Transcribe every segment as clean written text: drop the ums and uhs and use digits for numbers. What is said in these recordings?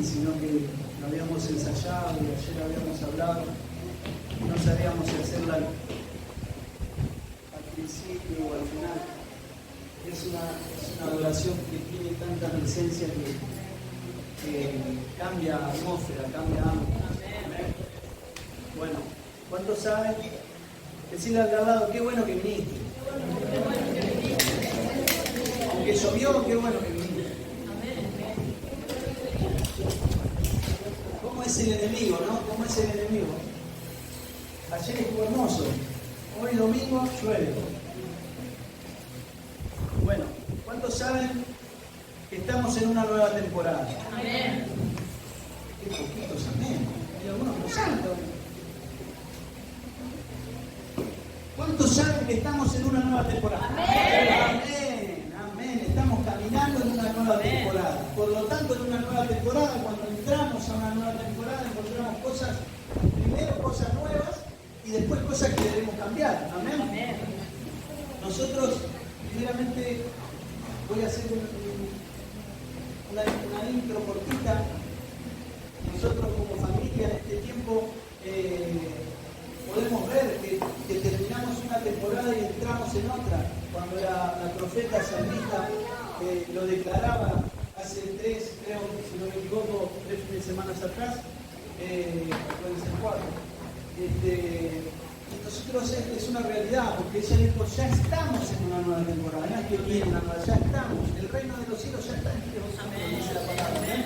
sino que lo habíamos ensayado y ayer habíamos hablado. No sabíamos si hacerla al principio o al final. Es una adoración que tiene tanta presencia que cambia atmósfera, cambia ámbito. Bueno, ¿cuántos saben? Decirle al de al lado, qué bueno que viniste. Aunque llovió, qué bueno que viniste. ¿Cómo es el enemigo, no? ¿Cómo es el enemigo? Ayer estuvo hermoso. Hoy domingo llueve. Bueno, ¿cuántos saben que estamos en una nueva temporada? Amén. Qué poquitos amén. Hay algunos que no saben todavía. ¿Cuántos saben que estamos en una nueva temporada? Amén. Amén, amén. Estamos caminando en una nueva temporada. Por lo tanto, en una nueva temporada, cuando entramos a una nueva temporada, encontramos cosas, primero cosas nuevas y después cosas que debemos cambiar. Amén. Amén. Nosotros, primeramente, voy a hacer una intro cortita. Nosotros como familia en este tiempo podemos ver que terminamos una temporada y entramos en otra. Cuando la profeta salmista lo declaraba hace 3, creo, si no me equivoco, 3 fines de semana atrás, pueden ser 4. Nosotros es una realidad, porque ella dijo, ya estamos en una nueva temporada, no es que viene una nueva, ya estamos, el reino de los cielos ya está entre vosotros, dice la palabra, ¿eh?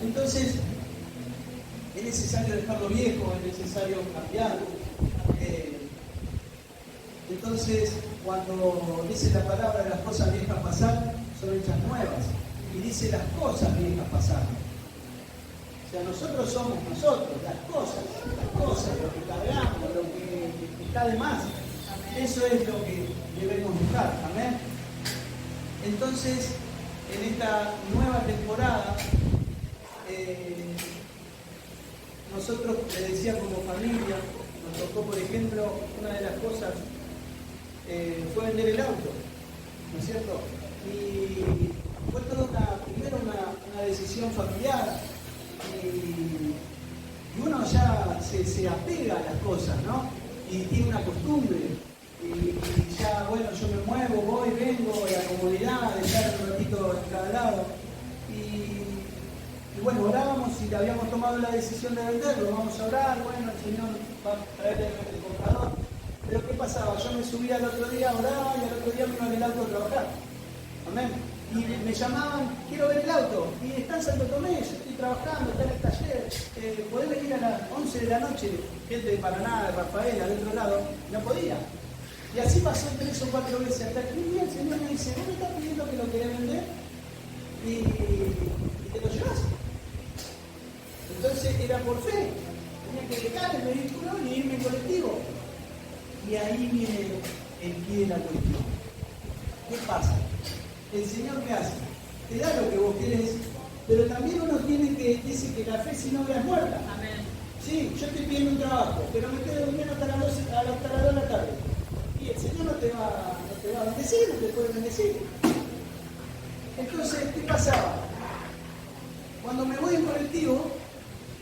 Entonces, es necesario dejar lo viejo, es necesario cambiar. Entonces, cuando dice la palabra de las cosas viejas pasar, son hechas nuevas, y dice las cosas viejas pasar. O sea, nosotros somos nosotros, las cosas, lo que cargamos, lo que está de más. Eso es lo que debemos buscar. Amén. Entonces, en esta nueva temporada, nosotros, le decía como familia, nos tocó, por ejemplo, una de las cosas fue vender el auto, ¿no es cierto? Y fue toda primero una decisión familiar. Y uno ya se apega a las cosas, ¿no? Y tiene una costumbre. Y ya, bueno, yo me muevo, voy, vengo, la comodidad de estar un ratito en cada lado. Y bueno, orábamos y habíamos tomado la decisión de venderlo. Vamos a orar, bueno, el Señor va a traer el comprador. Pero ¿qué pasaba? Yo me subía al otro día a orar y al otro día me iba en el auto a trabajar. Amén. Y me llamaban, quiero ver el auto, y está en Santo Tomé, yo estoy trabajando, está en el taller, podés venir a las 11 de la noche, gente de Paraná, de Rafael, al otro lado, no podía. Y así pasó 3 o 4 veces, hasta que un día el Señor me dice, ¿vos me estás pidiendo que lo querés vender? Y te lo llevas. Entonces era por fe, tenía que dejar el vehículo y irme en colectivo. Y ahí viene el pie de la cuestión. ¿Qué pasa? El Señor, ¿qué hace? Te da lo que vos querés, pero también uno tiene que decir que la fe sin obra es muerta. Amén. Sí, yo estoy pidiendo un trabajo, pero me quedo durmiendo hasta las 2 de la tarde. Y el Señor no te va a bendecir, no te puede bendecir. Entonces, ¿qué pasaba? Cuando me voy en colectivo,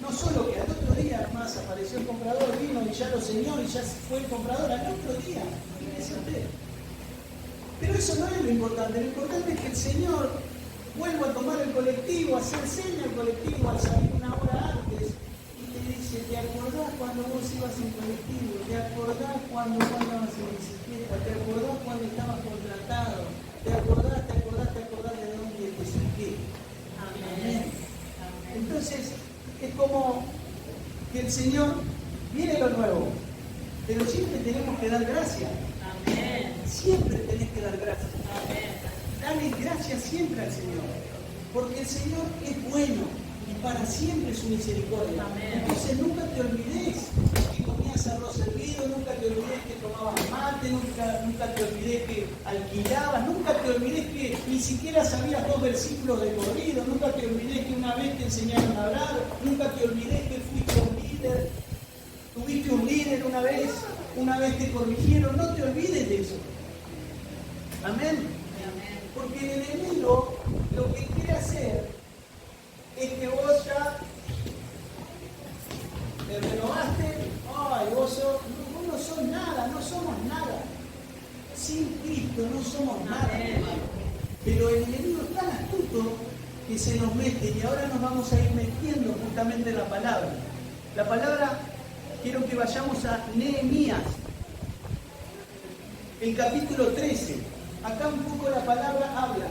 no solo que al otro día más apareció el comprador, vino y ya lo señó y ya fue el comprador, al otro día, fíjese usted. Pero eso no es lo importante es que el Señor vuelva a tomar el colectivo, a hacer seña al colectivo, a salir una hora antes, y te dice, ¿te acordás cuando vos ibas en colectivo? ¿Te acordás cuando andabas en bicicleta? ¿Te acordás cuando estabas contratado? ¿Te acordás de dónde te saqué? Amén. Entonces, es como que el Señor viene lo nuevo, pero siempre tenemos que dar gracias. Amén. Siempre tenés que dar gracias. Amén. Dale gracias siempre al Señor, porque el Señor es bueno y para siempre su misericordia. Amén. Entonces nunca te olvides que comías arroz hervido, nunca te olvides que tomabas mate, nunca te olvides que alquilabas, nunca te olvides que ni siquiera sabías 2 versículos de corrido, nunca te olvides que una vez te enseñaron a hablar, nunca te olvides que fuiste un líder, tuviste un líder una vez te corrigieron, no te olvides de eso. Amén. Porque el enemigo lo que quiere hacer es que vos ya que se nos mete, y ahora nos vamos a ir metiendo justamente en la palabra. La palabra, quiero que vayamos a Nehemías, el capítulo 13. Acá un poco la palabra habla.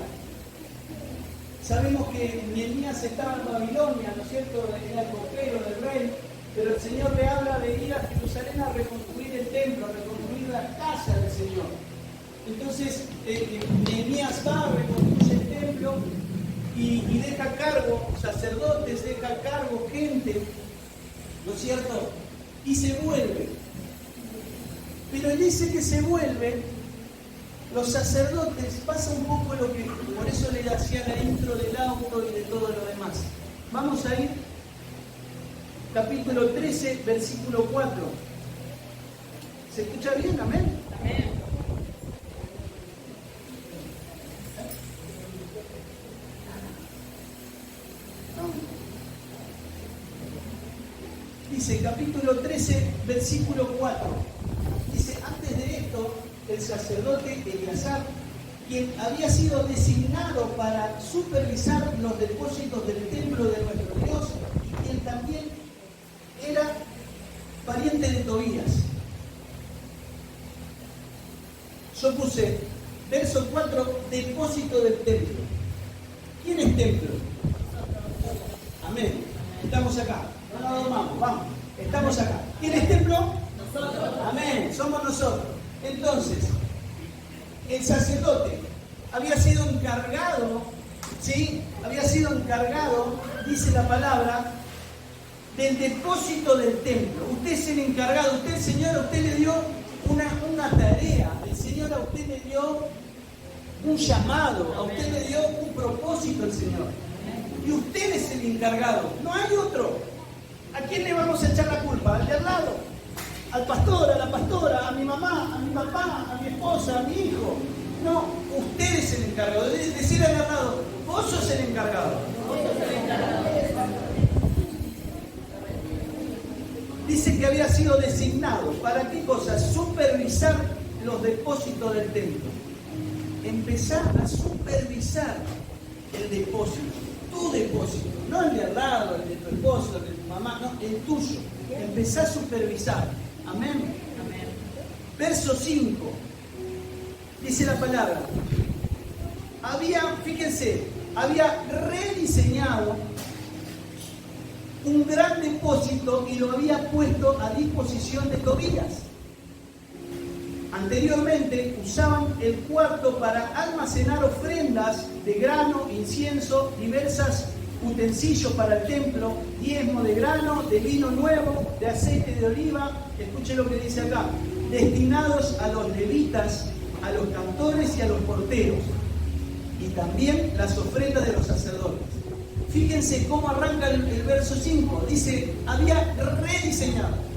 Sabemos que Nehemías estaba en Babilonia, ¿no es cierto? Era el portero del rey, pero el Señor le habla de ir a Jerusalén a reconstruir el templo, a reconstruir la casa del Señor. Entonces, Nehemías va, reconstruye el templo y deja a cargo sacerdotes, deja a cargo gente, ¿no es cierto? Y se vuelve. Pero él dice que se vuelve. Los sacerdotes pasa un poco lo que, por eso le hacía la intro del auto y de todo lo demás. Vamos a ir, capítulo 13, versículo 4. ¿Se escucha bien? Amén. Amén. Dice, capítulo 13, versículo 4. Dice, antes de esto, el sacerdote Eleazar, quien había sido designado para supervisar los depósitos del templo de nuestro Dios, y quien también era pariente de Tobías. Yo puse, verso 4, depósito del templo. ¿Quién es templo? Amén. Estamos acá. No nos domamos, vamos. Estamos acá. ¿Quién es templo? Nosotros. Amén. Somos nosotros. Entonces, el sacerdote había sido encargado, ¿sí? Había sido encargado, dice la palabra, del depósito del templo. Usted es el encargado. Usted, el Señor, a usted le dio una tarea. El Señor a usted le dio un llamado. A usted le dio un propósito el Señor. Y usted es el encargado. No hay otro. ¿A quién le vamos a echar la culpa? ¿Al de al lado? ¿Al pastor, a la pastora, a mi mamá, a mi papá, a mi esposa, a mi hijo? No, usted es el encargado. Decirle al lado, vos sos el encargado. Dice que había sido designado. ¿Para qué cosa? Supervisar los depósitos del templo. Empezar a supervisar el depósito. Tu depósito. No el de al lado, el de tu esposo, el de tu mamá, no, el tuyo. Empezá a supervisar. Amén. Amén. Verso 5. Dice la palabra. Fíjense, había rediseñado un gran depósito y lo había puesto a disposición de Tobías. Anteriormente usaban el cuarto para almacenar ofrendas de grano, incienso, diversas utensilios para el templo, diezmo de grano, de vino nuevo, de aceite de oliva. Escuchen lo que dice acá: destinados a los levitas, a los cantores y a los porteros, y también las ofrendas de los sacerdotes. Fíjense cómo arranca el verso 5. Dice, había rediseñado.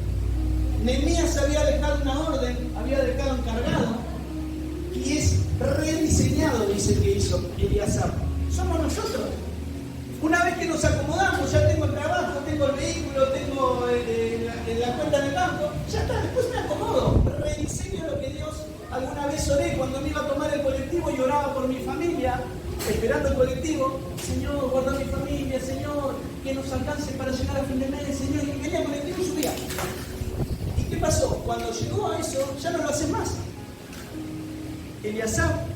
Nehemías había dejado una orden, había dejado encargado, y es rediseñado, dice que hizo Eleazar. Somos nosotros. Una vez que nos acomodamos, ya tengo el trabajo, tengo el vehículo, tengo la cuenta en el banco, ya está, después me acomodo. Rediseño lo que Dios alguna vez oré cuando me iba a tomar el colectivo y oraba por mi familia, esperando el colectivo. Señor, guarda mi familia, Señor, que nos alcance para llegar a fin de mes, Señor. Y venía el colectivo y subía. ¿Y qué pasó? Cuando llegó a eso, ya no lo hace más. Eleazar,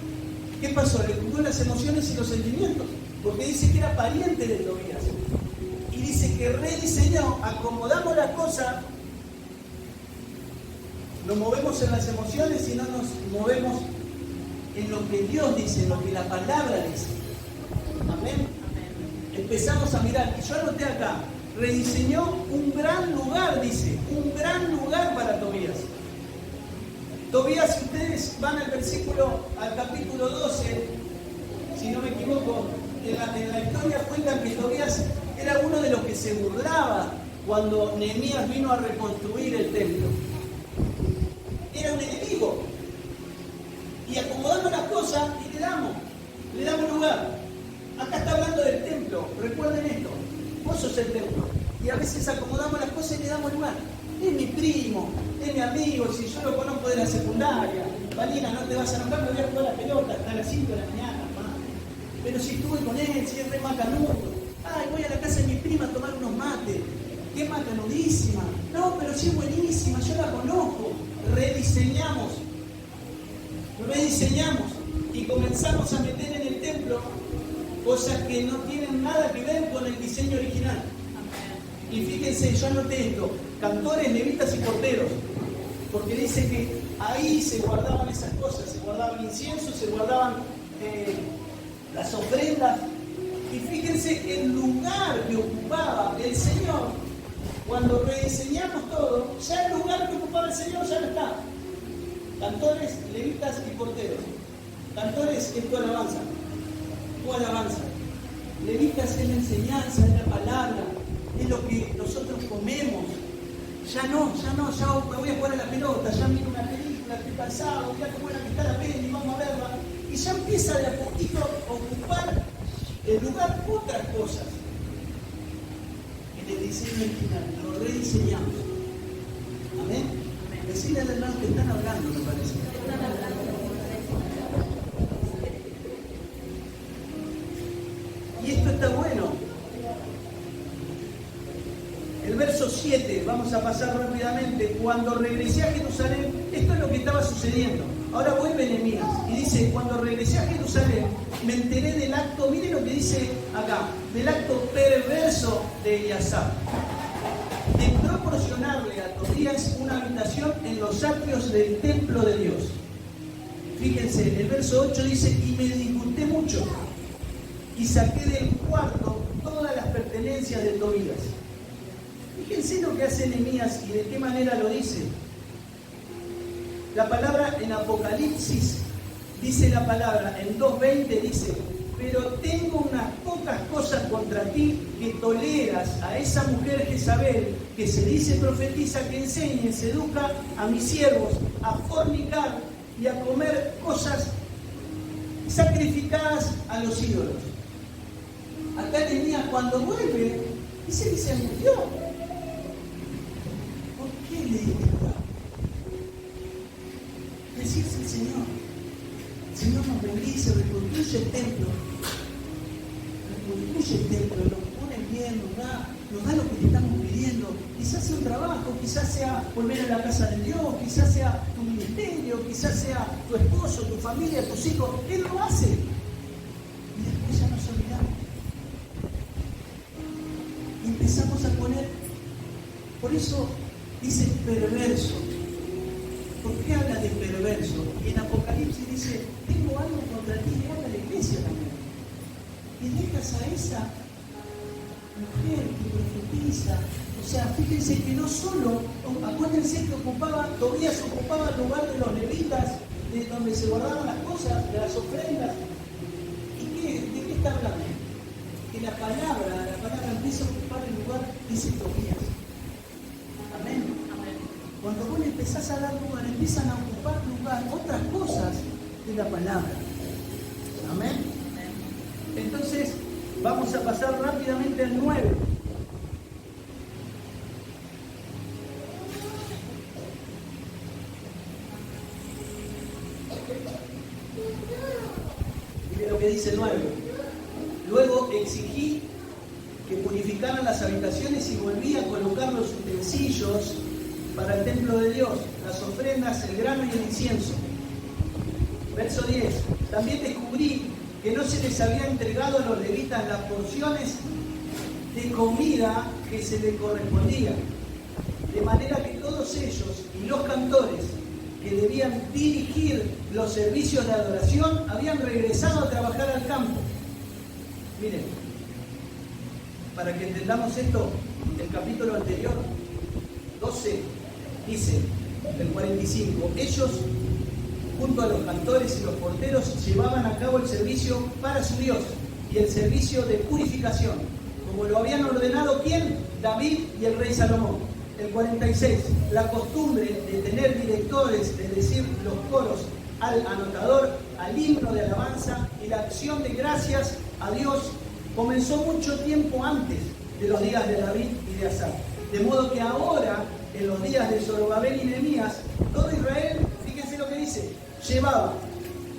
¿qué pasó? Le jugó las emociones y los sentimientos, porque dice que era pariente de Tobías. Y dice que rediseñó, acomodamos la cosa, nos movemos en las emociones y no nos movemos en lo que Dios dice, en lo que la palabra dice. Amén. Empezamos a mirar, y yo anoté acá, rediseñó un gran lugar, dice, un gran lugar para Tobías. Tobías, si ustedes van al capítulo 12, si no me equivoco, en la historia cuentan que Tobías era uno de los que se burlaba cuando Nehemías vino a reconstruir el templo. Era un enemigo. Y acomodamos las cosas y le damos lugar. Acá está hablando del templo. Recuerden esto, vos sos el templo. Y a veces acomodamos las cosas y le damos lugar. Es mi primo, es mi amigo, si yo lo conozco de la secundaria. Valina, no te vas a enojar, me voy a jugar la pelota hasta las 5 de la mañana. pero si estuve con él, si es re macanudo. Ay, voy a la casa de mi prima a tomar unos mates. Qué macanudísima. No, pero sí es buenísima, yo la conozco. Rediseñamos y comenzamos a meter en el templo cosas que no tienen nada que ver con el diseño original. Y fíjense, yo anoté esto: cantores, levitas y porteros, porque dice que ahí se guardaban esas cosas, se guardaban incienso, se guardaban las ofrendas. Y fíjense el lugar que ocupaba el Señor. Cuando rediseñamos todo, ya el lugar que ocupaba el Señor ya no está. Cantores, levitas y porteros. Cantores es tu alabanza. Tu alabanza. Levitas es la enseñanza, es la palabra, es lo que nosotros comemos. Ya me voy a jugar a la pelota, ya miro una película, estoy cansado, voy a comer a que está la peli, vamos a verla. Y ya empieza de a poquito a ocupar el lugar otras cosas. En el diseño original, lo rediseñamos. Amén. Decirle al hermano que están hablando, me parece. Y esto está bueno. El verso 7, vamos a pasar rápidamente. Cuando regresé a Jerusalén, esto es lo que estaba sucediendo. Ahora vuelve Nehemías y dice: cuando regresé a Jerusalén, me enteré del acto, miren lo que dice acá, del acto perverso de Eliasaf, de proporcionarle a Tobías una habitación en los atrios del templo de Dios. Fíjense, el verso 8 dice: y me disgusté mucho, y saqué del cuarto todas las pertenencias de Tobías. Fíjense lo que hace Nehemías y de qué manera lo dice. La palabra en Apocalipsis, dice la palabra, en 2:20 dice: pero tengo unas pocas cosas contra ti, que toleras a esa mujer Jezabel, que se dice profetiza, que enseña y seduca a mis siervos a fornicar y a comer cosas sacrificadas a los ídolos. Acá Nehemías, cuando vuelve, dice que se angustió. ¿Por qué le dije? Decirse al Señor: Señor, nos bendice, reconstruye el templo, nos pone bien, nos da lo que te estamos pidiendo. Quizás sea un trabajo, quizás sea volver a la casa de Dios, quizás sea tu ministerio, quizás sea tu esposo, tu familia, tus hijos. Él lo hace. Y después ya nos olvidamos. Y empezamos a poner, por eso dice perverso. ¿Por qué habla de perverso? Y en Apocalipsis dice: tengo algo contra ti, y habla de la iglesia también. Y dejas a esa mujer que profetiza. O sea, fíjense que no solo, acuérdense que Tobías ocupaba el lugar de los levitas, de donde se guardaban las cosas, de las ofrendas. ¿Y de qué está hablando? Que la palabra empieza a ocupar el lugar, dice Tobías. Amén. Cuando vos empezás a dar lugar, empiezan a ocupar lugar otras cosas de la palabra. Amén. Entonces, vamos a pasar rápidamente al 9. Mire lo que dice el 9. Luego exigí que purificaran las habitaciones y volví a colocar los utensilios para el templo de Dios, las ofrendas, el grano y el incienso. Verso 10. También descubrí que no se les había entregado a los levitas las porciones de comida que se les correspondía, de manera que todos ellos y los cantores que debían dirigir los servicios de adoración habían regresado a trabajar al campo. Miren, para que entendamos esto, el capítulo anterior, 12, dice, el 45, ellos, junto a los cantores y los porteros, llevaban a cabo el servicio para su Dios y el servicio de purificación, como lo habían ordenado, ¿quién? David y el rey Salomón. El 46, la costumbre de tener directores, de decir los coros al anotador, al himno de alabanza y la acción de gracias a Dios, comenzó mucho tiempo antes de los días de David y de Asaf. De modo que ahora, en los días de Zorobabel y Nehemías, todo Israel, fíjense lo que dice, llevaba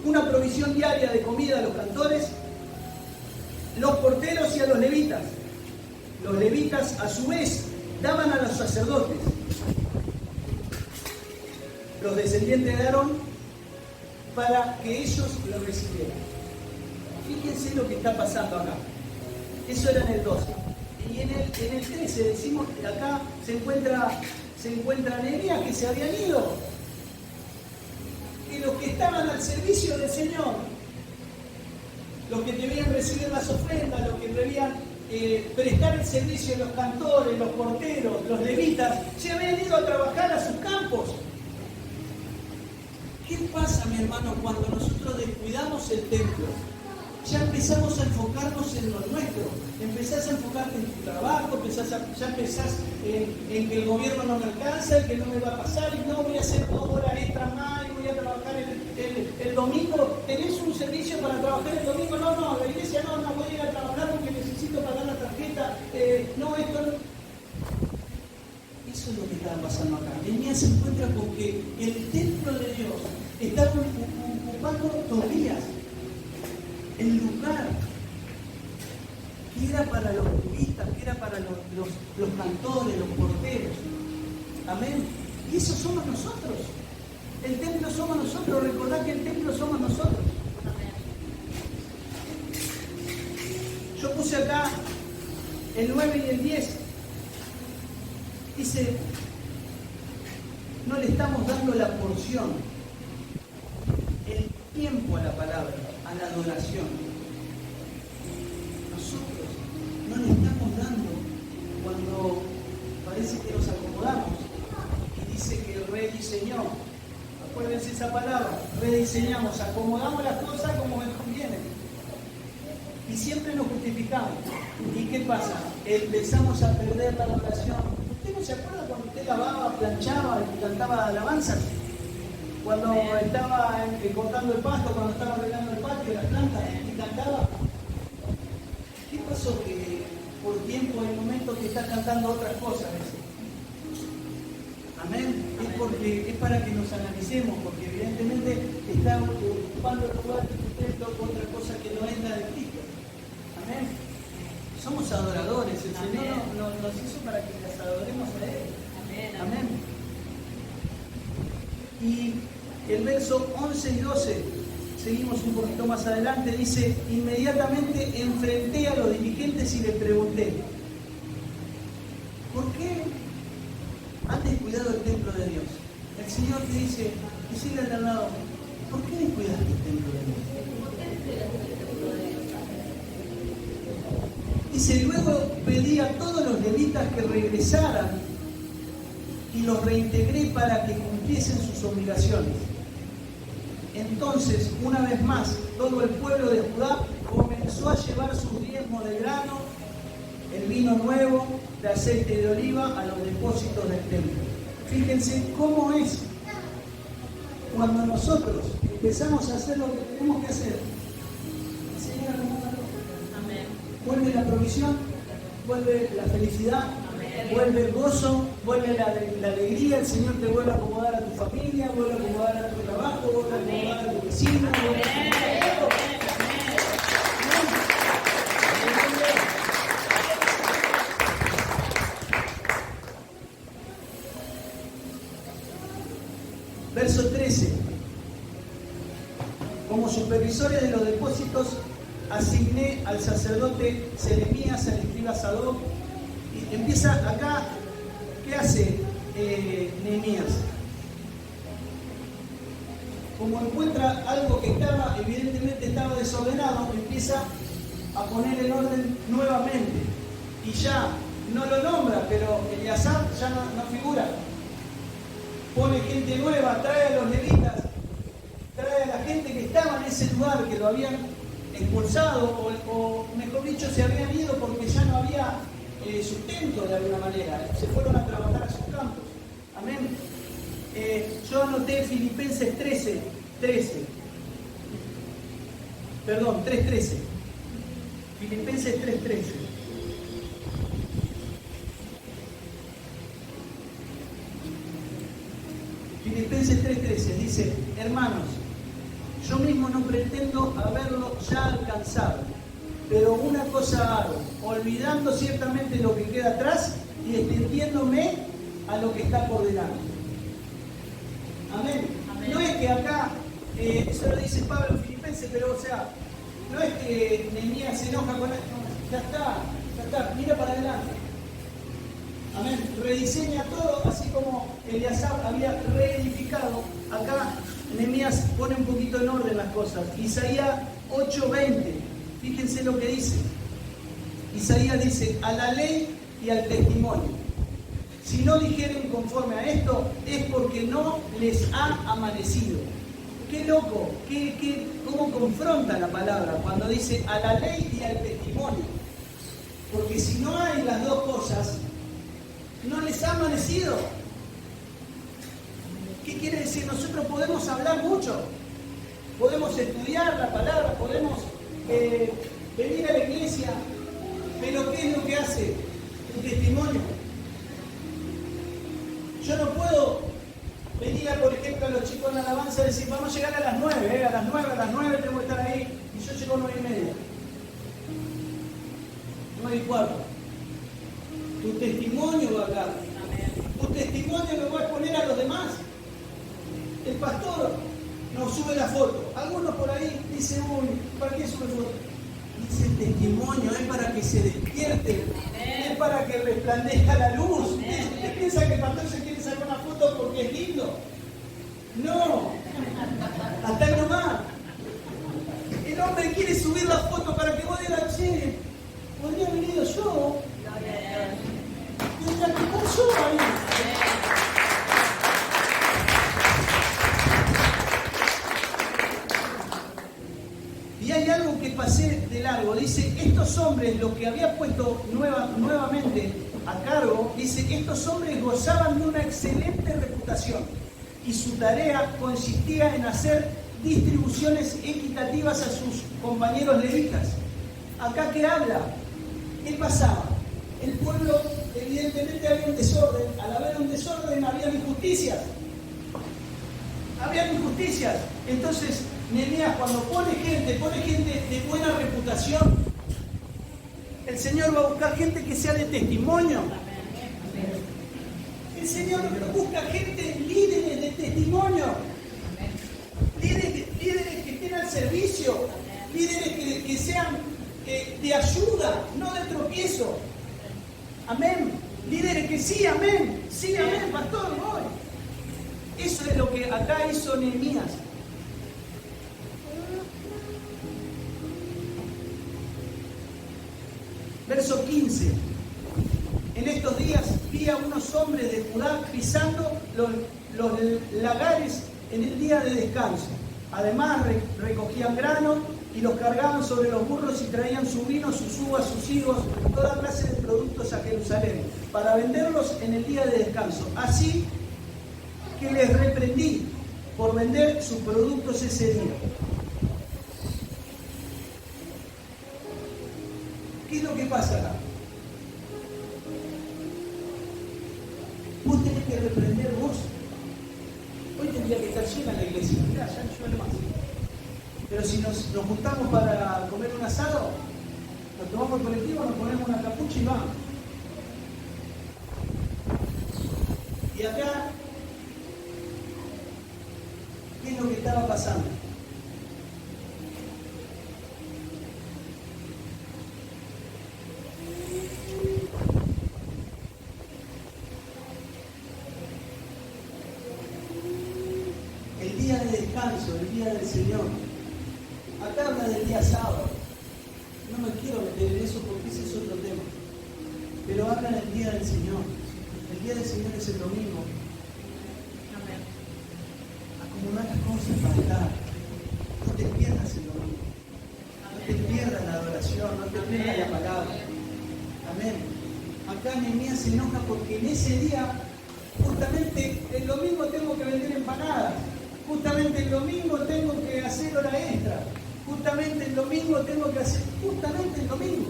una provisión diaria de comida a los cantores los porteros y a los levitas. Los levitas, a su vez, daban a los sacerdotes, los descendientes de Aarón, para que ellos lo recibieran. Fíjense lo que está pasando acá. Eso era en el 12. Y en el 13 decimos que acá se encuentra Nehemías, que se habían ido. Que los que estaban al servicio del Señor, los que debían recibir las ofrendas, los que debían prestar el servicio, los cantores, los porteros, los levitas, se habían ido a trabajar a sus campos. ¿Qué pasa, mi hermano, cuando nosotros descuidamos el templo? Ya empezamos a enfocarnos en lo nuestro, empezás a enfocarte en tu trabajo, ya empezás en que el gobierno no me alcanza, que no me va a pasar, y no voy a hacer 2 horas extras más, y voy a trabajar el domingo. ¿Tenés un servicio para trabajar el domingo? No, la iglesia no voy a ir a trabajar porque necesito pagar la tarjeta, no, esto no. Eso es lo que estaba pasando acá. Nehemías se encuentra con que el templo de Dios estaba ocupando Tobías, el lugar que era para los turistas, que era para los cantores, los porteros. Amén. Y eso somos nosotros. El templo somos nosotros. Recordad que el templo somos nosotros. Yo puse acá el 9 y el 10. Dice, no le estamos dando la porción, el tiempo a la palabra, a la adoración. Nosotros no le estamos dando cuando parece que nos acomodamos. Y dice que el rediseñó. Acuérdense esa palabra, rediseñamos, acomodamos las cosas como nos conviene. Y siempre nos justificamos. ¿Y qué pasa? Empezamos a perder la adoración. ¿Usted no se acuerda cuando usted lavaba, planchaba y cantaba alabanzas? Cuando estaba cortando el pasto, cuando estaba arreglando el patio, las plantas, y cantaba. ¿Qué pasó? Que por tiempo hay momentos que está cantando otras cosas. Amén. Es para que nos analicemos, porque evidentemente está ocupando el lugar de tu templo con otra cosa que no es la de Cristo. Amén. Somos adoradores, el Señor nos hizo para que las adoremos a Él. Amén. Y el verso 11 y 12, seguimos un poquito más adelante, dice, inmediatamente enfrenté a los dirigentes y les pregunté, ¿por qué han descuidado el templo de Dios? El Señor te dice, decirle al lado, ¿por qué descuidaste el templo de Dios? Dice, luego pedí a todos los levitas que regresaran y los reintegré para que cumpliesen sus obligaciones. Entonces, una vez más, todo el pueblo de Judá comenzó a llevar sus diezmos de grano, el vino nuevo, de aceite de oliva a los depósitos del templo. Fíjense cómo es cuando nosotros empezamos a hacer lo que tenemos que hacer. Señora, vuelve la provisión, vuelve la felicidad, vuelve el gozo, vuelve la alegría, el Señor te vuelve a acomodar a tu familia, vuelve a acomodar a tu trabajo, vuelve a acomodar a tu vecino, vuelve a Verso 13. Como supervisores de los depósitos asigné al sacerdote Jeremías, al escriba Sadoc, y empieza acá, ¿qué hace Nehemías? Como encuentra algo que evidentemente estaba desordenado, empieza a poner en orden nuevamente, y ya no lo nombra, pero Eleazar ya no figura. Pone gente nueva, trae a los levitas, trae a la gente que estaba en ese lugar, que lo habían expulsado, o mejor dicho, se habían ido porque ya no había sustento de alguna manera, se fueron a trabajar a sus campos. Amén. Yo anoté Filipenses 3:13. Filipenses 3:13. Filipenses 3:13 dice, hermanos, yo mismo no pretendo haberlo ya alcanzado, pero una cosa hago, olvidando ciertamente lo que queda atrás y extendiéndome a lo que está por delante. Amén. Amén. No es que acá, eso lo dice Pablo en Filipenses, pero o sea, no es que Nehemías se enoja con esto, ya está, mira para adelante. Amén. Rediseña todo, así como Eliasab había reedificado. Acá Nehemías pone un poquito en orden las cosas. Isaías 8:20, fíjense lo que dice. Isaías dice, a la ley y al testimonio. Si no dijeren conforme a esto, es porque no les ha amanecido. Qué loco, cómo confronta la palabra cuando dice a la ley y al testimonio. Porque si no hay las dos cosas, no les ha amanecido. ¿Qué quiere decir? Nosotros podemos hablar mucho, podemos estudiar la palabra, podemos venir a la iglesia, pero ¿qué es lo que hace el testimonio? Yo no puedo venir, por ejemplo, a los chicos en la alabanza y decir, vamos a llegar a las 9, a las 9 tengo que estar ahí, y yo llego a 9:30. 9:15. Tu testimonio va a hablar. Tu testimonio lo va a exponer a los demás. El pastor nos sube la foto. Algunos por ahí dicen, uy, ¿para qué sube foto? Dice el testimonio, es para que se despierte, es para que resplandezca la luz. ¿Usted piensa que el pastor se quiere sacar una foto porque es lindo? No, hasta ahí nomás. El hombre quiere subir la foto para que vos digas, che, podría haber venido yo. Tendría que estar yo ahí. Y hay algo que pasé de largo. Dice, estos hombres, los que había puesto nuevamente a cargo, dice, estos hombres gozaban de una excelente reputación y su tarea consistía en hacer distribuciones equitativas a sus compañeros levitas. Acá que habla, ¿qué pasaba? El pueblo, evidentemente, había un desorden. Al haber un desorden, había injusticias. Había injusticias. Entonces, Nehemías, cuando pone gente de buena reputación, el Señor va a buscar gente que sea de testimonio. El Señor busca gente, líderes de testimonio. Líderes que estén al servicio. Líderes que sean de ayuda, no de tropiezo. Amén. Líderes que sí, amén, pastor, voy. Eso es lo que acá hizo Nehemías. Verso 15. En estos días vi a unos hombres de Judá pisando los lagares en el día de descanso. Además recogían grano y los cargaban sobre los burros y traían su vino, sus uvas, sus higos, toda clase de productos a Jerusalén, para venderlos en el día de descanso. Así que les reprendí por vender sus productos ese día. ¿Qué es lo que pasa acá? Vos tenés que reprender vos. Hoy tendría que estar llena la iglesia. Mirá, ya no llueve más. Pero si nos juntamos para comer un asado, nos tomamos el colectivo, nos ponemos una capucha y vamos. Y acá, ¿qué es lo que estaba pasando? El día de descanso, el día del Señor. Acá habla del día sábado. No me quiero meter en eso porque ese es otro tema. Pero habla del día del Señor. El día del Señor es el domingo. Acomodar las cosas para estar. No te pierdas el domingo. No te pierdas la adoración, no te pierdas la palabra. Amén. Acá Nehemías se enoja porque en ese día, justamente el domingo tengo que vender empanadas. Justamente el domingo tengo que hacer hora extra. Justamente el domingo tengo que hacer. Justamente el domingo.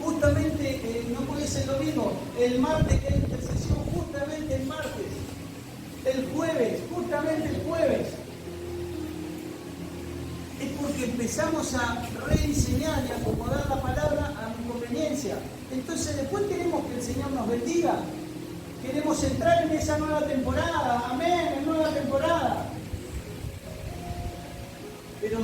Justamente no puede ser el domingo. El martes que hay intercesión, justamente el martes. El jueves, justamente el jueves. Es por porque empezamos a rediseñar y acomodar la palabra a mi conveniencia. Entonces después queremos que el Señor nos bendiga. Queremos entrar en esa nueva temporada. Amén, en nueva temporada. Pero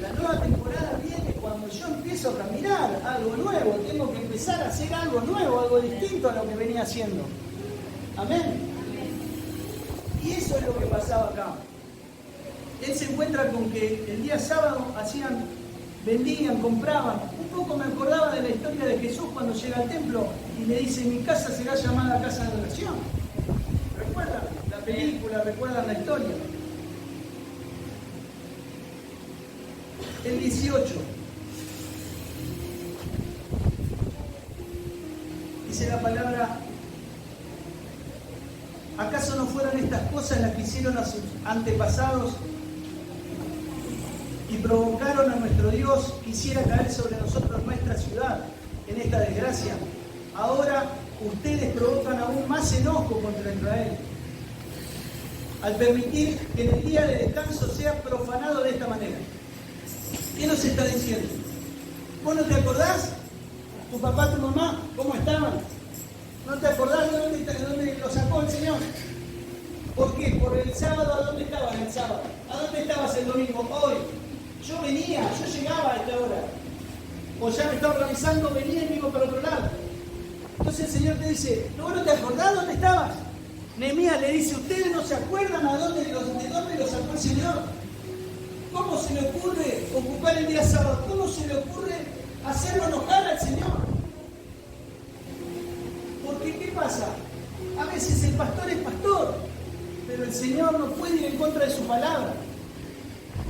la nueva temporada viene cuando yo empiezo a caminar algo nuevo. Tengo que empezar a hacer algo nuevo, algo distinto a lo que venía haciendo. Amén. Y eso es lo que pasaba acá. Él se encuentra con que el día sábado vendían, compraban. Un poco me acordaba de la historia de Jesús cuando llega al templo y le dice: mi casa será llamada casa de oración. ¿Recuerdan la película? ¿Recuerdan la historia? El 18. Dice la palabra: ¿acaso no fueron estas cosas las que hicieron a sus antepasados y provocaron a nuestro Dios que hiciera caer sobre nosotros nuestra ciudad en esta desgracia? Ahora ustedes provocan aún más enojo contra Israel al permitir que en el día de descanso sea profanado de esta manera. ¿Qué nos está diciendo? ¿Vos no te acordás? ¿Tu papá, tu mamá, cómo estaban? ¿No te acordás de dónde lo sacó el Señor? ¿Por qué? Por el sábado. ¿A dónde estabas el sábado? ¿A dónde estabas el domingo? Hoy. Yo llegaba a esta hora. O ya me estaba organizando, venía y me iba para otro lado. Entonces el Señor te dice: ¿no, no te acordás dónde estabas? Nehemías le dice: ¿ustedes no se acuerdan de dónde lo sacó el Señor? ¿Cómo se le ocurre ocupar el día sábado? ¿Cómo se le ocurre hacerlo enojar al Señor? Porque ¿qué pasa? A veces el pastor es pastor, pero el Señor no puede ir en contra de su palabra.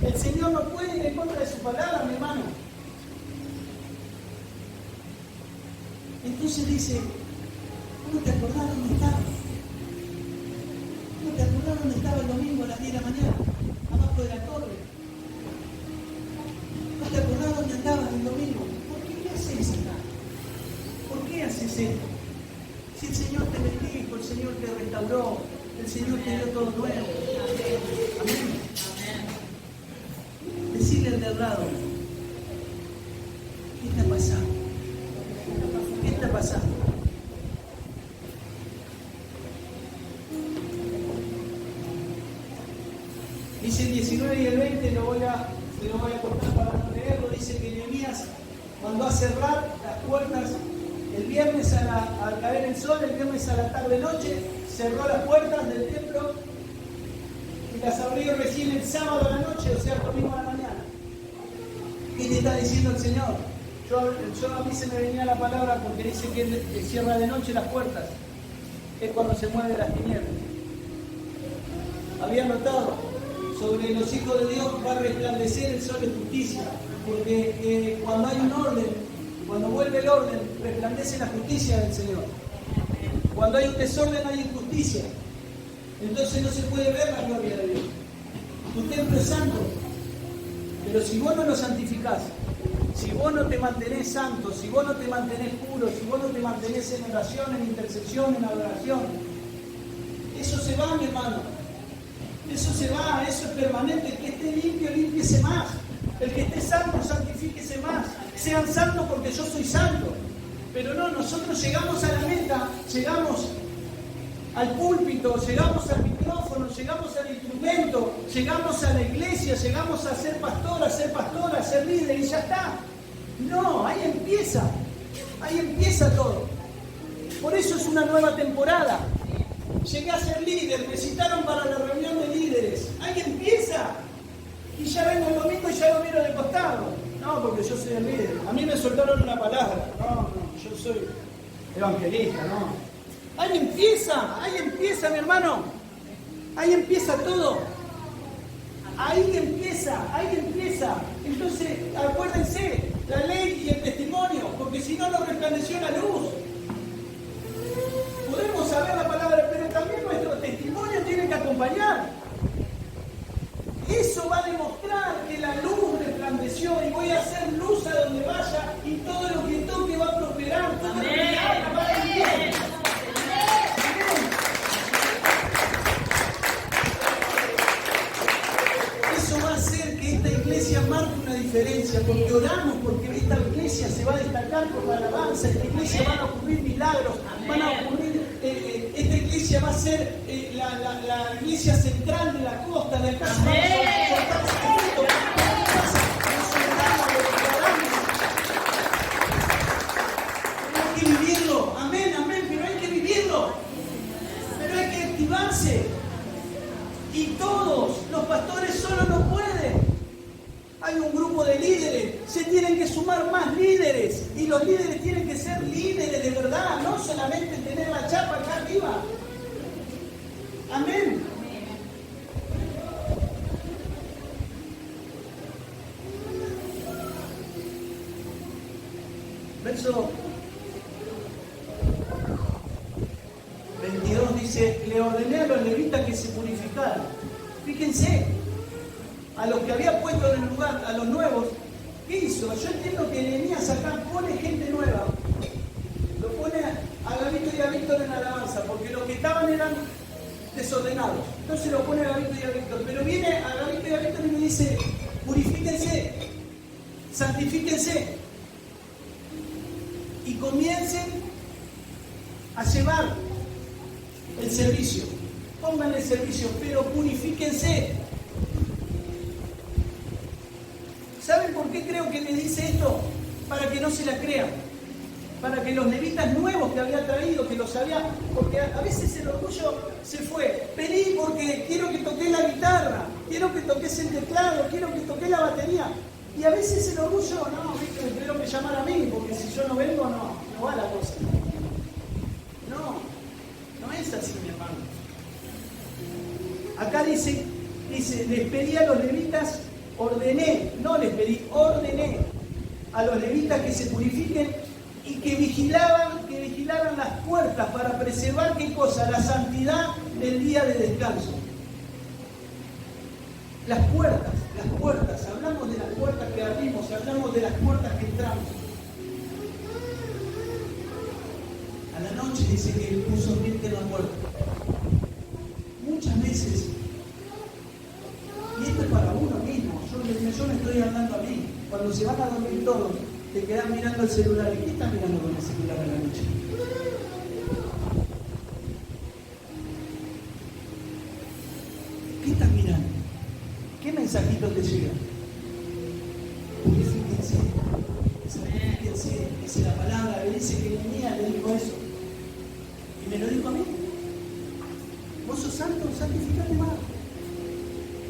El Señor no puede ir en contra de su palabra, mi hermano. Entonces dice: ¿no te acordás dónde estabas? ¿No te acordás dónde estaba el domingo a las 10 de la mañana? Abajo de la torre. ¿No te acordás dónde andabas el domingo? ¿Por qué haces acá? ¿Por qué haces esto? Si el Señor te bendijo, el Señor te restauró, el Señor te dio todo nuevo. Amén. Decirle al de al lado: ¿qué está pasando? ¿Qué está pasando? Dice el 19 y el 20, se lo voy a cortar para no leerlo. Dice que Nehemías mandó a cerrar las puertas el viernes al caer el sol, el viernes a la tarde-noche, cerró las puertas del templo y las abrió recién el sábado a la noche, o sea, el domingo a la mañana. ¿Qué te está diciendo el Señor? A mí se me venía la palabra porque dice que Él cierra de noche las puertas. Es cuando se mueven las tinieblas. Había notado: sobre los hijos de Dios va a resplandecer el sol de justicia, porque cuando hay un orden, cuando vuelve el orden, resplandece la justicia del Señor. Cuando hay un desorden hay injusticia. Entonces no se puede ver la gloria de Dios. Tu templo es santo, pero si vos no lo santificás, si vos no te mantenés santo, si vos no te mantenés puro, si vos no te mantenés en oración, en intercesión, en adoración, eso se va, mi hermano. Eso se va, eso es permanente. El que esté limpio, límpiese más. El que esté santo, santifíquese más. Sean santos porque yo soy santo. Pero no, nosotros llegamos a la meta, llegamos al púlpito, llegamos al micrófono, llegamos al instrumento, llegamos a la iglesia, llegamos a ser pastora, ser líder y ya está. No, ahí empieza todo. Por eso es una nueva temporada. Llegué a ser líder, me citaron para la reunión de líderes. Ahí empieza. Y ya vengo el domingo y ya lo miro de costado. No, porque yo soy el líder. A mí me soltaron una palabra. No, yo soy evangelista, no. Ahí empieza, mi hermano. Ahí empieza todo. Ahí empieza. Entonces, acuérdense, la ley y el testimonio, porque si no, no resplandeció la luz. Podemos saber la palabra, pero también nuestro testimonio tiene que acompañar. Eso va a demostrar que la luz resplandeció y voy a hacer luz a donde vaya y todo lo que toque va a prosperar, todo lo que haga va a ir bien. Eso va a hacer que esta iglesia marque una diferencia. van a ocurrir milagros, van a ocurrir, esta iglesia va a ser la iglesia central de la costa, del caso. Hay que vivirlo, amén, amén, pero hay que vivirlo, pero hay que activarse. Y todos los pastores solo no pueden. Hay un grupo de líderes, se tienen que sumar más líderes, y los líderes tienen que ser líderes de verdad, no solamente tener la chapa acá arriba. Amén. Verso 22 dice: le ordené a los levitas que se purificaran. Fíjense, a los que había puesto en el lugar, a los nuevos, ¿qué hizo? Yo entiendo que Nehemías acá pone gente nueva, lo pone a Gabito y a Víctor en alabanza, porque los que estaban eran desordenados. Entonces lo pone a Gabito y a Víctor, pero viene a Gabito y a Víctor y le dice: purifíquense, santifíquense y comiencen a llevar el servicio. Pongan el servicio, pero purifíquense. ¿Saben por qué creo que le dice esto? Para que no se la crean. Para que los levitas nuevos que había traído, que los había... Porque a veces el orgullo se fue. Vení porque quiero que toques la guitarra, quiero que toques el teclado, quiero que toques la batería. Y a veces el orgullo, no, viste, quiero que llamar a mí, porque si yo no vengo, no va la cosa. No es así, mi hermano. Acá dice, les pedí a los levitas, ordené a los levitas que se purifiquen y que vigilaran las puertas para preservar, ¿qué cosa? La santidad del día de descanso. Las puertas, hablamos de las puertas que abrimos, hablamos de las puertas que entramos. A la noche dice que puso gente en la puerta. Muchas veces, y esto es para uno mismo, yo me estoy hablando a mí, cuando se van a dormir todos, te quedas mirando el celular. ¿Y qué estás mirando con el celular a la noche? ¿Qué estás mirando? ¿Qué mensajito te llega? Purifíquense, santifíquense. Dice la palabra, le dice que Nehemías le dijo eso. Y me lo dijo a mí. Vos sos santo, santificate más.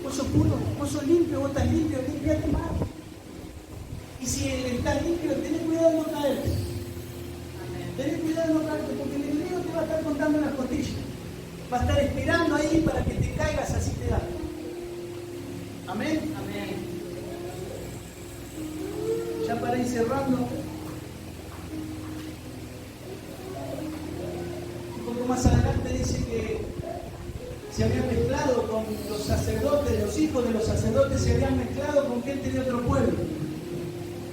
Vos sos puro, vos sos limpio, vos estás limpio, limpiate más. Y si estás limpio, tenés cuidado de no caerte. Tenés cuidado de no caerte, porque el enemigo te va a estar contando las costillas. Va a estar esperando ahí para que te caigas, así te da. Amén. Amén. Ya para ir cerrando, un poco más adelante dice que se habían mezclado con los sacerdotes, los hijos de los sacerdotes se habían mezclado con gente de otro pueblo,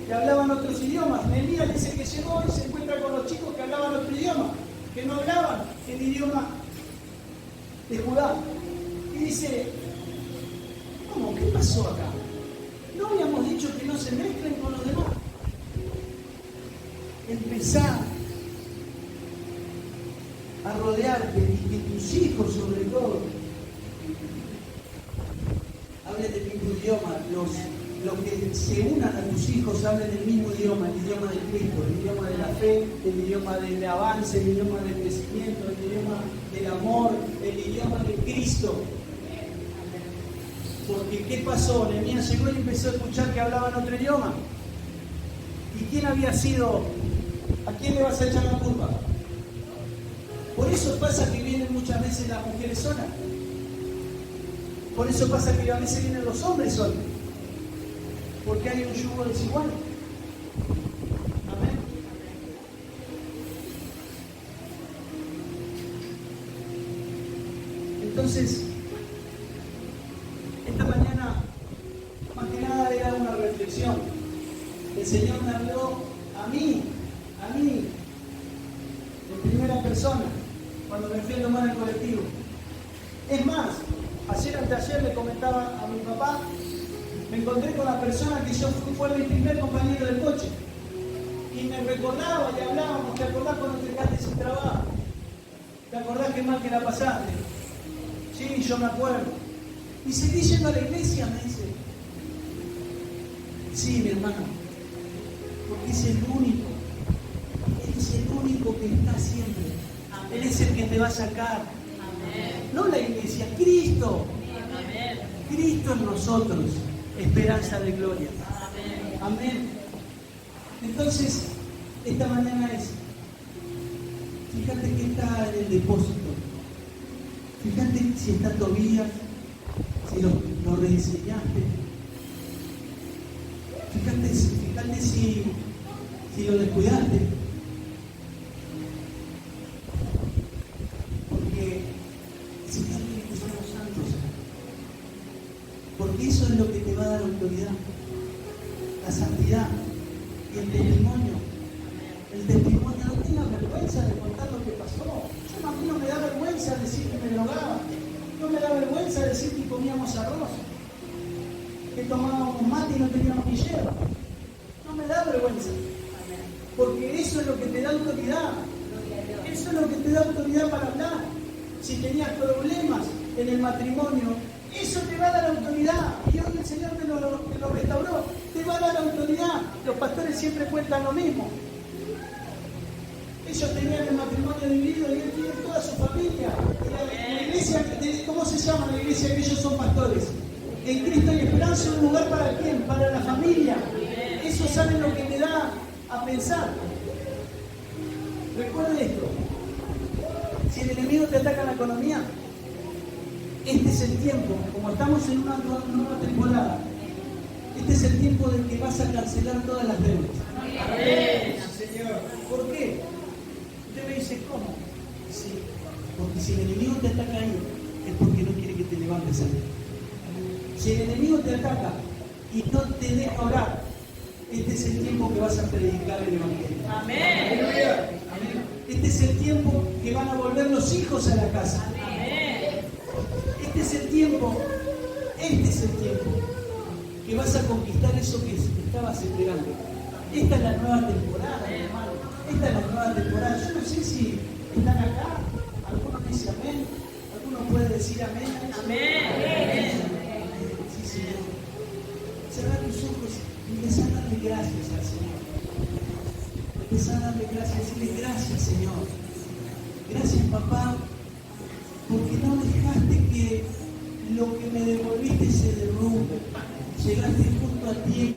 que hablaban otros idiomas. Nehemías dice que llegó y se encuentra con los chicos que hablaban otro idioma, que no hablaban el idioma de Judá. Y dice: ¿cómo? ¿Qué pasó acá? ¿No habíamos dicho que no se mezclen con los demás? Empezá a rodearte y que tus hijos, sobre todo, hablen del mismo idioma. Los que se unan a tus hijos hablen el mismo idioma, el idioma de Cristo, el idioma de la fe, el idioma del avance, el idioma del crecimiento, el idioma del amor, el idioma de Cristo. Porque ¿qué pasó? Nehemías llegó y empezó a escuchar que hablaban otro idioma. ¿Y quién había sido? ¿A quién le vas a echar la culpa? Por eso pasa que vienen muchas veces las mujeres solas. Por eso pasa que a veces vienen los hombres solos. Porque hay un yugo desigual. Amén. Entonces, esta mañana, más que nada era una reflexión. El Señor me habló a mí, en primera persona, cuando me fui a tomar el colectivo. Es más, anteayer le comentaba a mi papá, me encontré con la persona que fue mi primer compañero del coche. Y me recordaba y hablábamos, ¿te acordás cuando te quedaste sin trabajo? ¿Te acordás qué mal que la pasaste? Sí, yo me acuerdo. ¿Y seguís yendo a la iglesia? Me dice. Sí, mi hermano, porque es el único. Él es el único que está siempre. Él es el que te va a sacar. No la iglesia, Cristo. Cristo en nosotros, esperanza de gloria. Amén. Entonces, esta mañana es, fíjate que está en el depósito. Fíjate si está Tobías, si lo rediseñaste. Fíjate si lo descuidaste. Porque fíjate que somos santos. Porque eso es lo que te va a dar autoridad. La santidad y el testimonio. El testimonio, no tengas vergüenza de contar lo que pasó. A mí no me da vergüenza decir que me drogaba. No me da vergüenza decir que comíamos arroz. Que tomábamos mate y no teníamos ni hierba. No me da vergüenza. Porque eso es lo que te da autoridad. Eso es lo que te da autoridad para hablar. Si tenías problemas en el matrimonio, eso te va a dar autoridad. Y hoy el Señor te lo restauró. Te va a dar autoridad. Los pastores siempre cuentan lo mismo. Ellos tenían el matrimonio dividido y él tiene toda su familia. La iglesia, ¿cómo se llama la iglesia que ellos son pastores? En Cristo hay esperanza, un lugar para quién, para la familia. Eso sabe lo que te da a pensar. Recuerde esto. Si el enemigo te ataca en la economía, este es el tiempo, como estamos en una nueva temporada, este es el tiempo de que vas a cancelar todas las deudas. Amén. Señor. ¿Por qué? Usted me dice, ¿cómo? Sí, porque si el enemigo te ataca ahí, es porque no quiere que te levantes ahí. Si el enemigo te ataca y no te deja orar, este es el tiempo que vas a predicar el evangelio. Amén. Amén. Este es el tiempo que van a volver los hijos a la casa. Amén. Este es el tiempo que vas a conquistar eso que estabas esperando. Esta es la nueva temporada, hermano. Esta es la nueva temporada. Yo no sé si están acá. Algunos dicen amén. Algunos pueden decir amén. Amén. Sí, Señor. Cerrar tus ojos y empezar a darle gracias al Señor. Empezar a darle gracias. Decirle gracias, Señor. Gracias, papá, porque no dejaste que lo que me devolviste se derrumbe. Llegaste justo a tiempo.